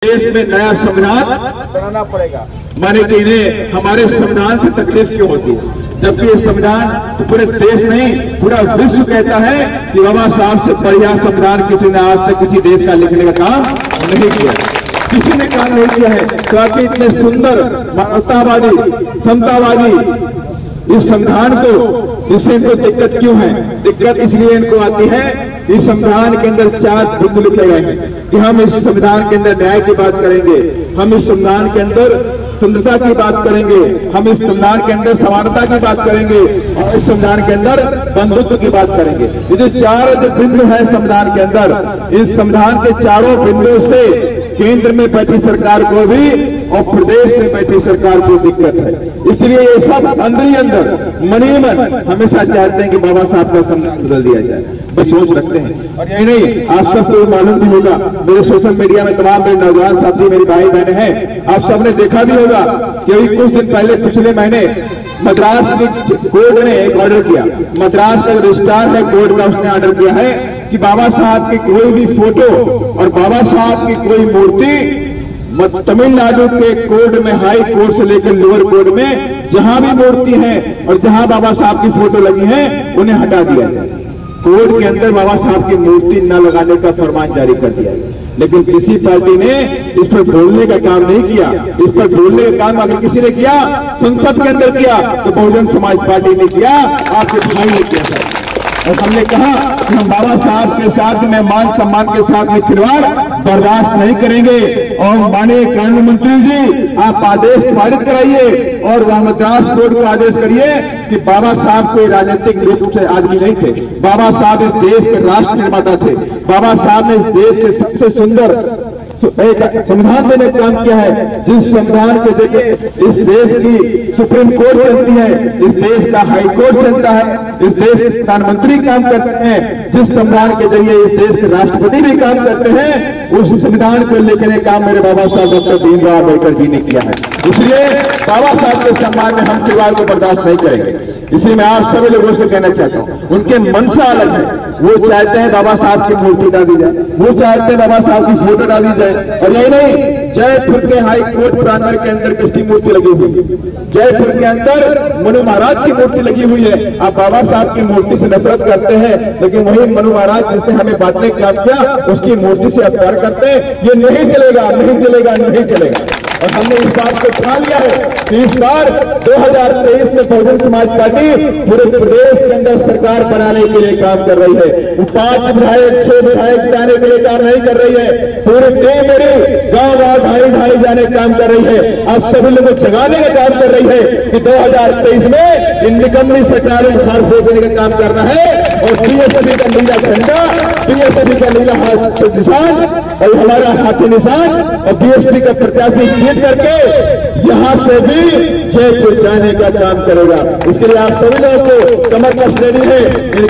देश में नया संविधान बनाना पड़ेगा, माने कि इन्हें हमारे संविधान से तकलीफ क्यों होती है, जबकि ये संविधान तो पूरे देश नहीं पूरा विश्व कहता है कि बाबा साहब से बढ़िया संविधान किसी ने आज तक किसी देश का लिखने का काम नहीं किया, किसी ने काम नहीं किया है। ताकि इतने सुंदर मानवतावादी समतावादी इस संविधान को, इससे इनको दिक्कत क्यों है? दिक्कत इसलिए इनको आती है, इस संविधान के अंदर 4 बिंदु लिखे गए हैं कि हम इस संविधान के अंदर न्याय की बात करेंगे, हम इस संविधान के अंदर सुंदरता की बात करेंगे, हम इस संविधान के अंदर समानता की बात करेंगे और इस संविधान के अंदर बंधुत्व की बात करेंगे। ये जो 4 बिंदु है संविधान के अंदर, इस संविधान के चारों बिंदुओं से केंद्र में बैठी सरकार को भी और प्रदेश में बैठी सरकार को दिक्कत है। इसलिए ये सब अंदर मनीमन हमेशा चाहते हैं कि बाबा साहब का संविधान बदल दिया जाए, बस सोच रखते हैं। और यही नहीं, आप सबको मालूम भी होगा, मेरे सोशल मीडिया में तमाम मेरे नौजवान साथी मेरी भाई बहने हैं, आप सबने देखा भी होगा कि अभी कुछ दिन पहले पिछले महीने मद्रास कोर्ट ने एक ऑर्डर किया, मद्रास का रजिस्ट्रार है कोर्ट का, उसने ऑर्डर किया है कि बाबा साहब की कोई भी फोटो और बाबा साहब की कोई मूर्ति तमिलनाडु के कोर्ट में, हाई कोर्ट से लेकर लोअर कोर्ट में जहां भी मूर्ति है और जहां बाबा साहब की फोटो लगी है उन्हें हटा दिया जाए। कोर्ट के अंदर बाबा साहब की मूर्ति न लगाने का फरमान जारी कर दिया है, लेकिन किसी पार्टी ने इस पर बोलने का काम नहीं किया। इस पर बोलने का काम अगर किसी ने किया, संसद के अंदर किया, तो बहुजन समाज पार्टी ने किया, आपके भाई ने किया। और हमने कहा कि हम बाबा साहब के साथ में मान सम्मान के साथ में खिलवाड़ बर्दाश्त नहीं करेंगे। और माननीय कानून मंत्री जी, आप आदेश पारित कराइए और मद्रास कोर्ट को आदेश करिए कि बाबा साहब कोई राजनीतिक रूप से आदमी नहीं थे, बाबा साहब इस देश के राष्ट्र निर्माता थे, बाबा साहब ने इस देश के सबसे सुंदर एक संविधान देने का काम किया है, जिस संविधान के जरिए इस देश की सुप्रीम कोर्ट चलती है, इस देश का हाई कोर्ट चलता है, इस देश के प्रधानमंत्री काम करते हैं, जिस संविधान के जरिए इस देश के राष्ट्रपति भी काम करते हैं, उस संविधान को लेकर काम मेरे बाबा साहब डॉक्टर भीमराव अम्बेडकर जी ने किया है। इसलिए बाबा साहब के सम्मान में हम खिलवाड़ को बर्दाश्त नहीं करेंगे। इसलिए मैं आप सभी लोगों से कहना चाहता हूं, उनके मनसा अलग है, वो चाहते हैं बाबा साहब की मूर्ति डाली जाए, वो चाहते हैं बाबा साहब की फोटो डाली जाए। और यही नहीं, जयपुर के हाई कोर्ट प्रांगण के अंदर किसकी मूर्ति लगी हुई है? जयपुर के अंदर मनु महाराज की मूर्ति लगी हुई है। आप बाबा साहब की मूर्ति से नफरत करते हैं, लेकिन वही मनु महाराज जिसने हमें बांटने का काम किया, उसकी मूर्ति से आप प्यार करते हैं। ये नहीं चलेगा, नहीं चलेगा, नहीं चलेगा। और हमने इस बात को ठान लिया है कि इस बार 2023 में बहुजन समाज पार्टी पूरे प्रदेश के अंदर सरकार बनाने के लिए काम कर रही है। 5 विधायक 6 विधायक जाने के लिए काम नहीं कर रही है, पूरे टीम मेरी गाँव ढाई जाने काम कर रही है। आप सभी लोगों को जगाने का काम कर रही है कि 2023 में इन निकम्मी सरकारों को हाथ धो देने का काम करना है। और बीएसपी का नीला झंडा, बीएसपी का नीला हाथ निशान और हमारा हाथी निशान और बीएसपी का प्रत्याशी जीत करके यहां से भी जयपुर जाने का काम करेगा। इसके लिए आप सभी लोगों को कमर कस देनी है,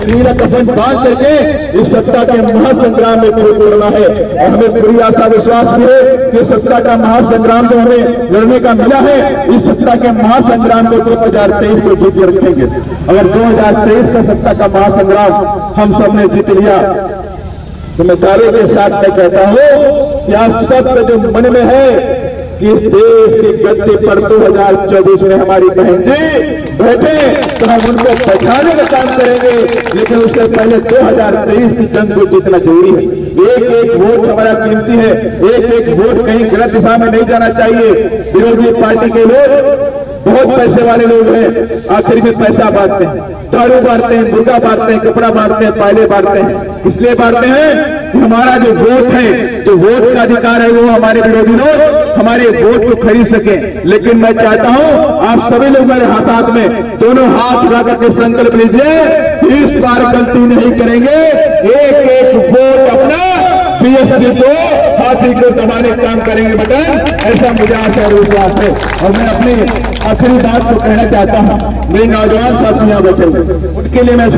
नीला कफन बांध करके इस सत्ता के महासंग्राम में खड़े होना है। और हमें पूरी आशा विश्वास भी है कि सत्ता का महासंग्राम जो हमें लड़ने का मिला है, इस सत्ता के महासंग्राम को 2023 को जीत के रखेंगे। अगर 2023 का सत्ता का महासंग्राम हम सबने जीत लिया तो मैं दावे के साथ मैं कहता हूं कि आप सबके जो मन में है कि इस देश के गद्दे पर 2024 में हमारी बहन जी बैठे तो हम उनको बैठाने का काम करेंगे। लेकिन उससे पहले 2023 की जंग को जीतना जरूरी है। एक एक वोट हमारा कीमती है, एक एक वोट कहीं गलत दिशा में नहीं जाना चाहिए। विरोधी पार्टी के लोग बहुत पैसे वाले लोग हैं, आखिर में पैसा बांटते हैं, दारू बांटते हैं, मुर्गा बांटते हैं, कपड़ा बांटते हैं, पायले बांटते हैं। इसलिए बांटते हैं कि हमारा जो वोट है, जो वोट का अधिकार है, वो हमारे विरोधी लोग हमारे वोट को खरीद सके। लेकिन मैं चाहता हूं आप सभी लोग मेरे हाथ में दोनों हाथ उठा करके संकल्प लीजिए, इस बार गलती नहीं करेंगे, एक एक वोट अपना बीएसपी को हाथी को दबाने का काम करेंगे बटन, ऐसा मुझे आशा और विश्वास है। और मैं अपनी आखिरी बात को कहना चाहता हूं, मेरे नौजवान साथी यहां बैठे, उनके लिए मैं